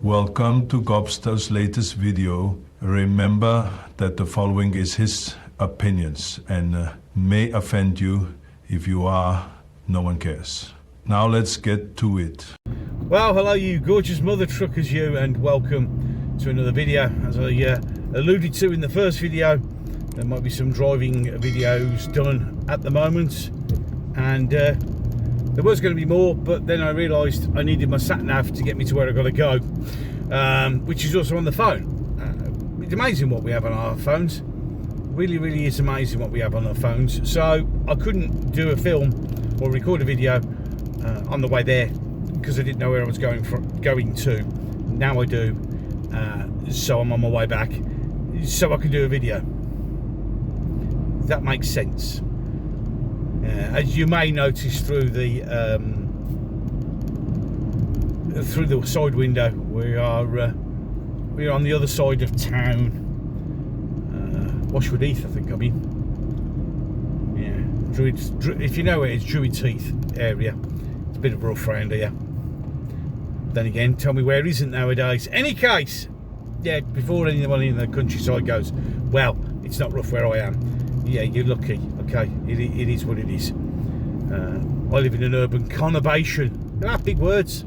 Welcome to Gobster's latest video. Remember that the following is his opinions and may offend you. If you are, no one cares. Now let's get to it. Well, hello you gorgeous mother truckers you, and welcome to another video. As I alluded to in the first video, there might be some driving videos done at the moment, and there was going to be more, but then I realised I needed my sat-nav to get me to where I got to go, which is also on the phone. It's amazing what we have on our phones. Really is amazing what we have on our phones. So I couldn't do a film or record a video on the way there because I didn't know where I was going to. Now I do, so I'm on my way back so I can do a video. That makes sense. As you may notice through the side window, we are on the other side of town, Washwood Heath, I think. I mean, yeah, if you know where it's Druids Heath area. It's a bit of rough round here. Then again, tell me where isn't nowadays. Any case, yeah, before anyone in the countryside goes, well, it's not rough where I am. Yeah, you're lucky. Okay, it is what it is. I live in an urban conurbation. Ah, big words.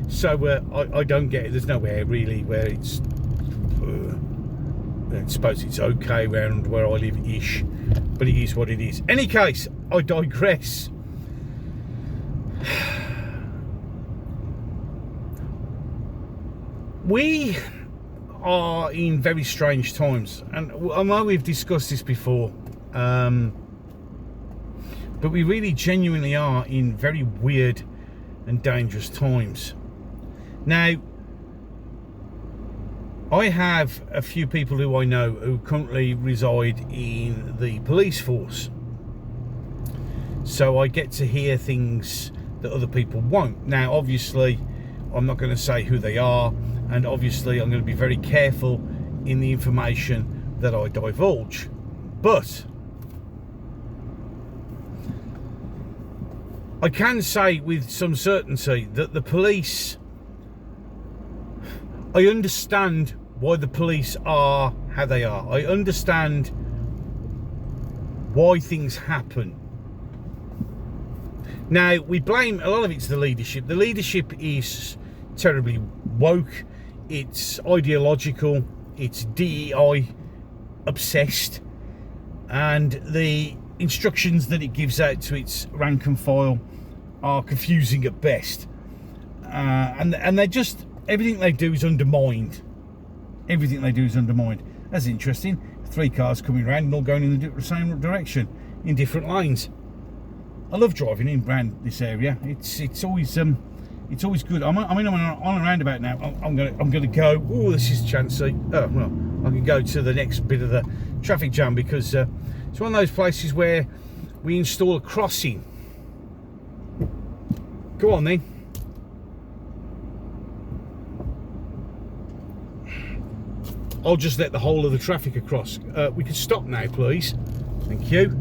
So I don't get it. There's nowhere really where it's. I suppose it's okay around where I live-ish, but it is what it is. Any case, I digress. We are in very strange times, and I know we've discussed this before, but we really genuinely are in very weird and dangerous times. Now, I have a few people who I know who currently reside in the police force, so I get to hear things that other people won't. Now, obviously, I'm not going to say who they are, and obviously I'm going to be very careful in the information that I divulge. But I can say with some certainty that the police, I understand why the police are how they are. I understand why things happen. Now, we blame, a lot of it's the leadership. The leadership is terribly woke, it's ideological, it's DEI obsessed, and the instructions that it gives out to its rank and file are confusing at best. And they just, everything they do is undermined. Everything they do is undermined. That's interesting. 3 cars coming around and all going in the same direction in different lanes. I love driving in around this area. It's always good. I'm on a roundabout now. I'm gonna go. Oh, this is chancy. Oh well, I can go to the next bit of the traffic jam because it's one of those places where we install a crossing. Go on then. I'll just let the whole of the traffic across. We can stop now, please. Thank you.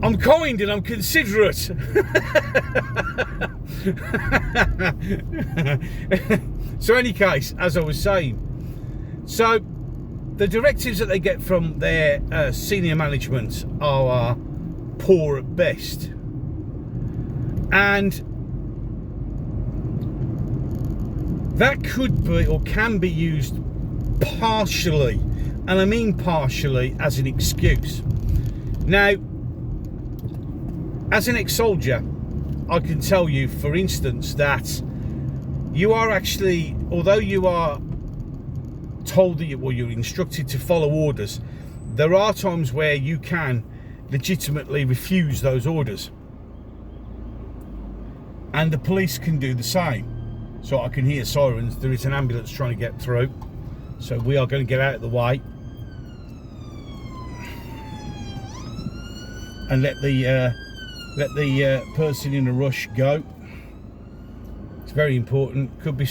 I'm kind and I'm considerate. So any case, as I was saying, so the directives that they get from their senior management are poor at best, and that could be or can be used partially, and I mean partially, as an excuse. Now, as an ex-soldier, I can tell you, for instance, that you are actually, although you are told that you're instructed to follow orders, there are times where you can legitimately refuse those orders. And the police can do the same. So I can hear sirens, there is an ambulance trying to get through. So we are going to get out of the way and let the person in a rush go. It's very important. Could be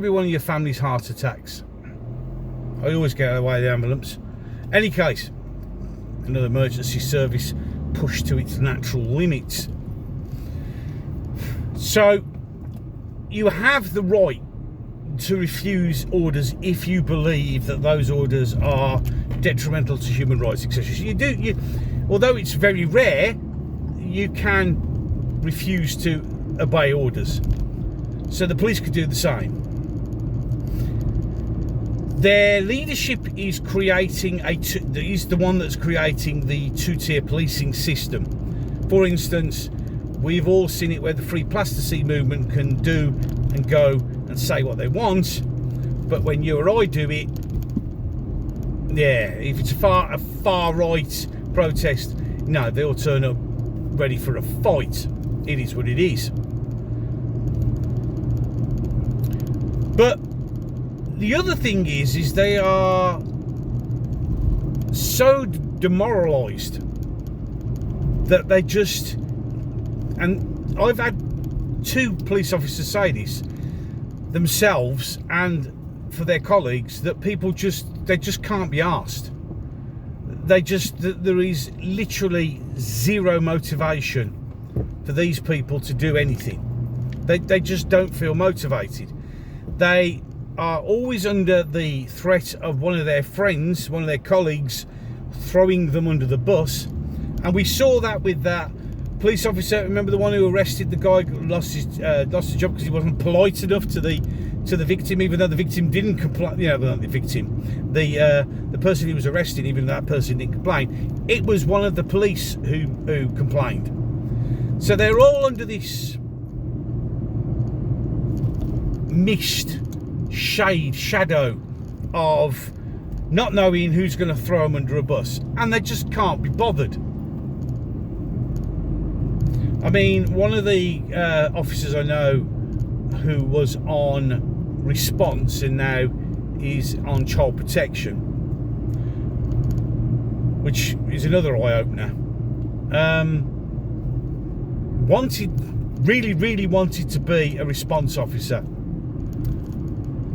one of your family's heart attacks. I always get out of the way of the ambulance. Any case, another emergency service pushed to its natural limits. So you have the right to refuse orders if you believe that those orders are detrimental to human rights, etc. So although it's very rare, you can refuse to obey orders. So the police could do the same. Their leadership is is the one that's creating the two-tier policing system. For instance, we've all seen it where the free plasticine movement can do and go and say what they want, but when you or I do it, if it's a far right protest, no, they'll turn up ready for a fight. It is what it is. But the other thing is they are so demoralised that they just, and I've had 2 police officers say this themselves and for their colleagues, that people just can't be asked. There is literally zero motivation for these people to do anything. They just don't feel motivated. They are always under the threat of one of their friends, one of their colleagues, throwing them under the bus. And we saw that with that police officer. Remember the one who arrested the guy who lost his job because he wasn't polite enough to the victim, even though the victim didn't complain. Not the victim, the person who was arrested, even though that person didn't complain. It was one of the police who complained. So they're all under this mist, shadow of not knowing who's going to throw them under a bus, and they just can't be bothered. I mean, one of the officers I know who was on response and now is on child protection, which is another eye-opener, really wanted to be a response officer.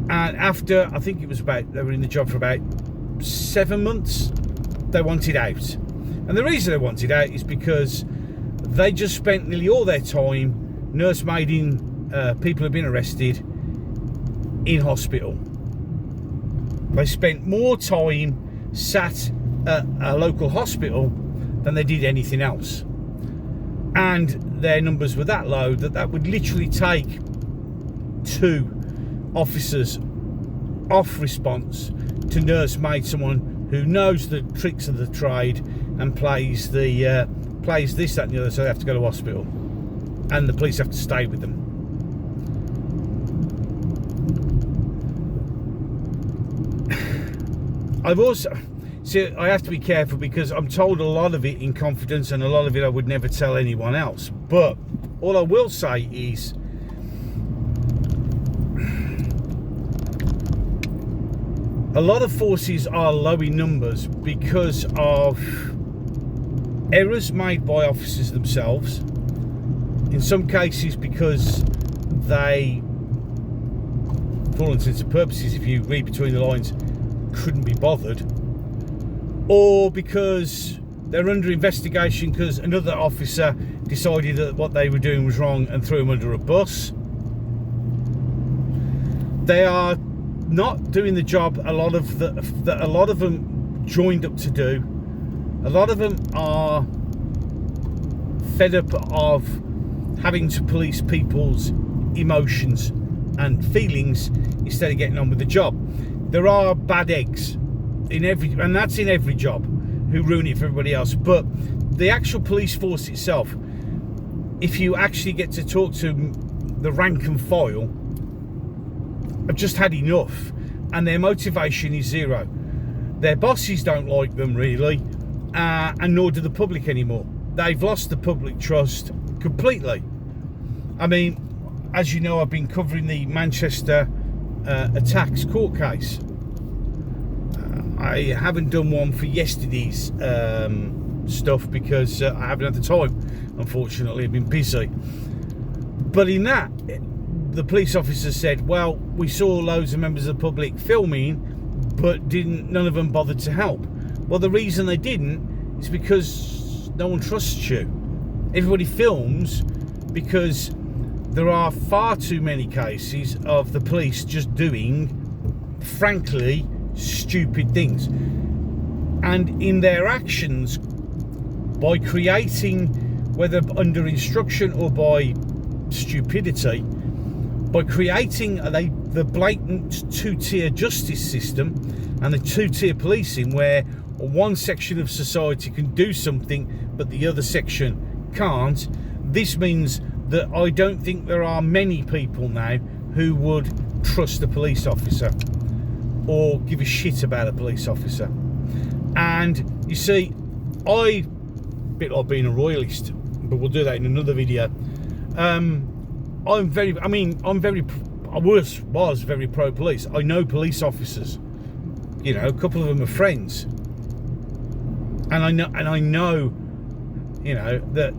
And after, I think it was they were in the job for about 7 months, they wanted out. And the reason they wanted out is because they just spent nearly all their time nursemaiding people who've been arrested in hospital. They spent more time sat at a local hospital than they did anything else. And their numbers were that low that would literally take 2 officers off response to nursemaid someone who knows the tricks of the trade and plays this, that and the other, so they have to go to hospital and the police have to stay with them. I have to be careful because I'm told a lot of it in confidence and a lot of it I would never tell anyone else. But all I will say is a lot of forces are low in numbers because of errors made by officers themselves. In some cases because they, for all intents and purposes, if you read between the lines, couldn't be bothered, or because they're under investigation because another officer decided that what they were doing was wrong and threw them under a bus. They are not doing the job a lot of them joined up to do. A lot of them are fed up of having to police people's emotions and feelings instead of getting on with the job. There are bad eggs and that's in every job, who ruin it for everybody else. But the actual police force itself, if you actually get to talk to the rank and file, have just had enough, and their motivation is zero. Their bosses don't like them really, and nor do the public anymore. They've lost the public trust completely. I mean, as you know, I've been covering the Manchester attacks court case. I haven't done one for yesterday's stuff because I haven't had the time, unfortunately. I've been busy. But in that, the police officer said, well, we saw loads of members of the public filming, but none of them bothered to help. Well, the reason they didn't is because no one trusts you. Everybody films because there are far too many cases of the police just doing, frankly, stupid things. And in their actions, by creating, whether under instruction or by stupidity, by creating the blatant two-tier justice system and the two-tier policing, where one section of society can do something but the other section can't, this means that I don't think there are many people now who would trust a police officer or give a shit about a police officer. And you see, a bit like being a royalist, but we'll do that in another video. I was very pro-police. I know police officers. You know, a couple of them are friends, and I know, you know, that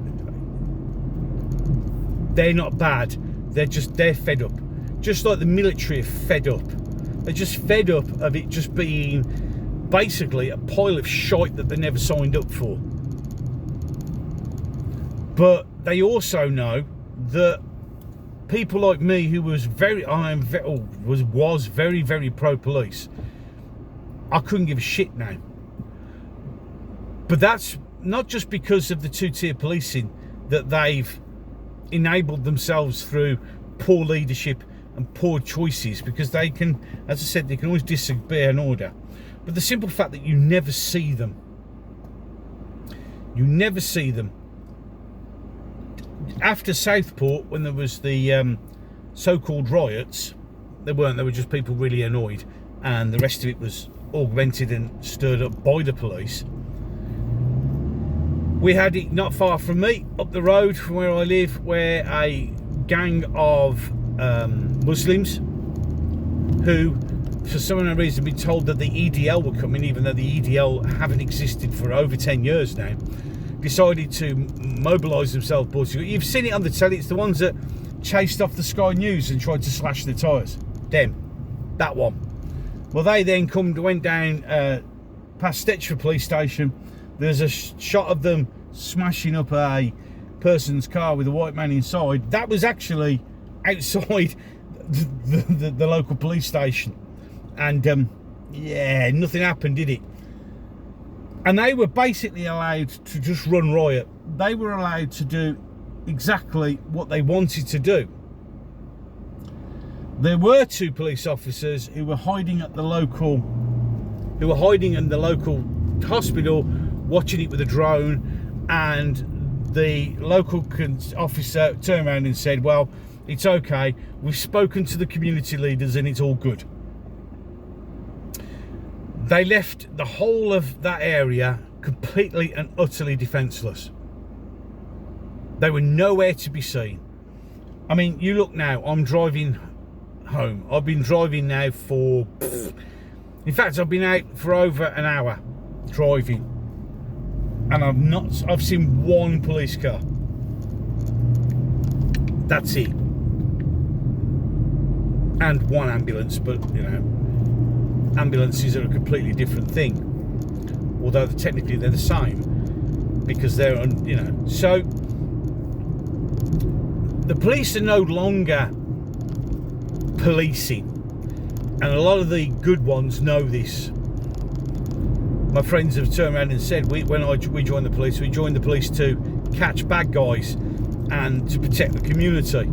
they're not bad. They're fed up, just like the military are fed up. They're just fed up of it just being basically a pile of shite that they never signed up for. But they also know that people like me, who was very pro-police, I couldn't give a shit now. But that's not just because of the two-tier policing that they've enabled themselves through poor leadership and poor choices, because they can, as I said, they can always disobey an order. But the simple fact that you never see them. You never see them. After Southport, when there was the so-called riots, they were just people really annoyed, and the rest of it was augmented and stirred up by the police. We had it not far from me, up the road from where I live, where a gang of Muslims who, for some unknown reason, have been told that the EDL were coming, even though the EDL haven't existed for over 10 years now, decided to mobilise themselves. You've seen it on the telly. It's the ones that chased off the Sky News and tried to slash their tyres. Them. That one. Well, they then went down past Stetchford police station. There's a shot of them smashing up a person's car with a white man inside. That was actually outside the local police station. And yeah, nothing happened, did it? And they were basically allowed to just run riot. They were allowed to do exactly what they wanted to do. There were two police officers who were hiding in the local hospital, watching it with a drone, and the local officer turned around and said, well, it's okay, we've spoken to the community leaders and it's all good. They left the whole of that area completely and utterly defenceless. They were nowhere to be seen. I mean, you look now, I'm driving home. I've been driving now for, in fact, I've been out for over an hour driving, and I've seen one police car. That's it. And one ambulance, but you know, ambulances are a completely different thing, although technically they're the same, because they're on, you know. So the police are no longer policing, and a lot of the good ones know this. My friends have turned around and said, we joined the police, we joined the police to catch bad guys and to protect the community,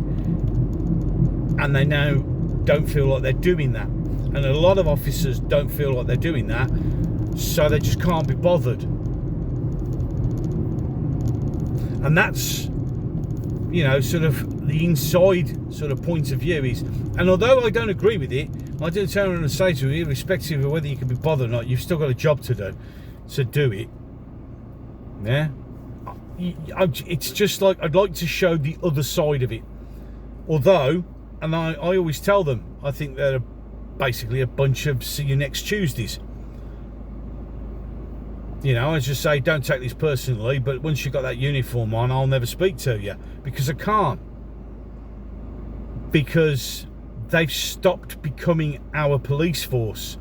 and they now don't feel like they're doing that. And a lot of officers don't feel like they're doing that, so they just can't be bothered. And that's, you know, sort of the inside sort of point of view is, and although I don't agree with it, I do turn around and say to you, irrespective of whether you can be bothered or not, you've still got a job to do, so do it. Yeah? It's just like, I'd like to show the other side of it. Although, and I always tell them, I think they're basically a bunch of see you next Tuesdays. You know, I just say, don't take this personally, but once you've got that uniform on, I'll never speak to you, because I can't. Because they've stopped becoming our police force,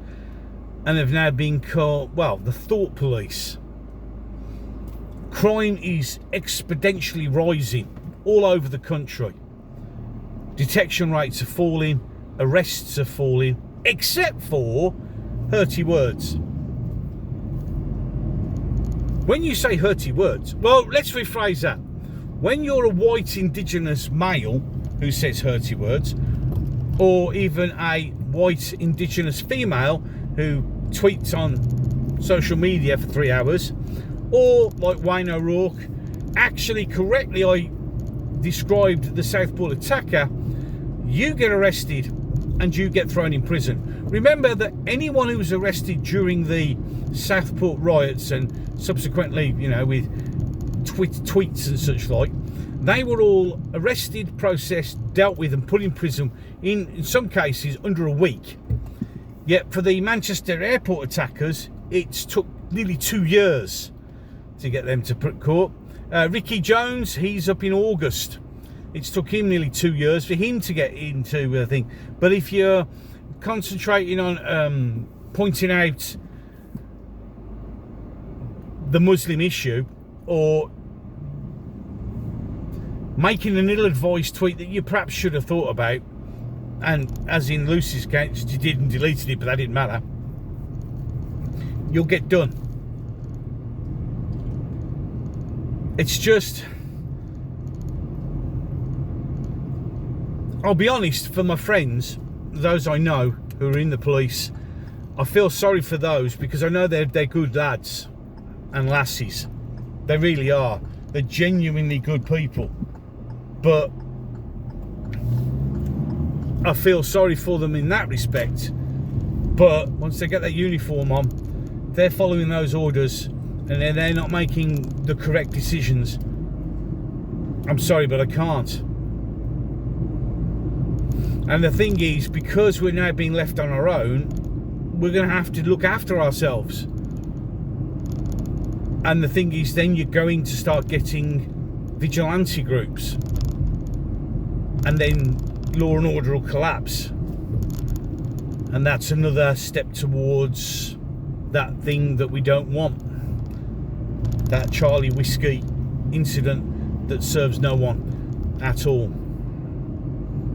and have now been called, well, the thought police. Crime is exponentially rising all over the country. detection rates are falling, arrests are falling, except for hurty words. When you say hurty words, well, let's rephrase that. When you're a white indigenous male who says hurty words, or even a white indigenous female who tweets on social media for 3 hours, or like Wayne O'Rourke, actually correctly I described the Southport attacker, you get arrested and you get thrown in prison. Remember that anyone who was arrested during the Southport riots and subsequently, you know, with tweets and such like, they were all arrested, processed, dealt with and put in prison in some cases under a week. Yet for the Manchester airport attackers, it took nearly 2 years to get them to court. Ricky Jones, he's up in August. It's took him nearly 2 years for him to get into the thing. But if you're concentrating on pointing out the Muslim issue, or making an ill-advised tweet that you perhaps should have thought about, and as in Lucy's case, she did and deleted it, but that didn't matter, you'll get done. It's just, I'll be honest, for my friends, those I know who are in the police, I feel sorry for those, because I know they're good lads and lassies. They really are. They're genuinely good people. But I feel sorry for them in that respect. But once they get their uniform on, they're following those orders and they're not making the correct decisions. I'm sorry, but I can't. And the thing is, because we're now being left on our own, we're going to have to look after ourselves. And the thing is, then you're going to start getting vigilante groups, and then law and order will collapse, and that's another step towards that thing that we don't want, that Charlie Whiskey incident that serves no one at all.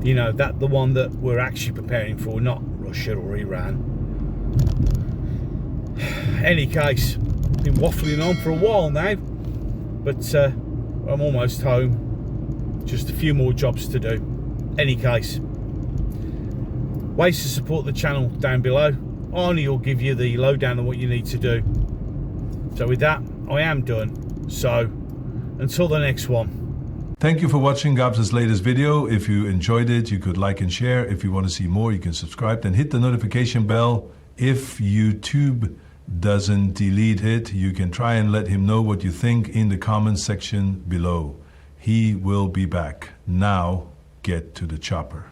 You know, that the one that we're actually preparing for, not Russia or Iran. Any case, been waffling on for a while now, but I'm almost home. Just a few more jobs to do. Any case, ways to support the channel down below. Arnie will give you the lowdown on what you need to do. So with that, I am done. So until the next one. Thank you for watching Gabs' latest video. If you enjoyed it, you could like and share. If you want to see more, you can subscribe and hit the notification bell. If YouTube doesn't delete it, you can try and let him know what you think in the comments section below. He will be back. Now, get to the chopper.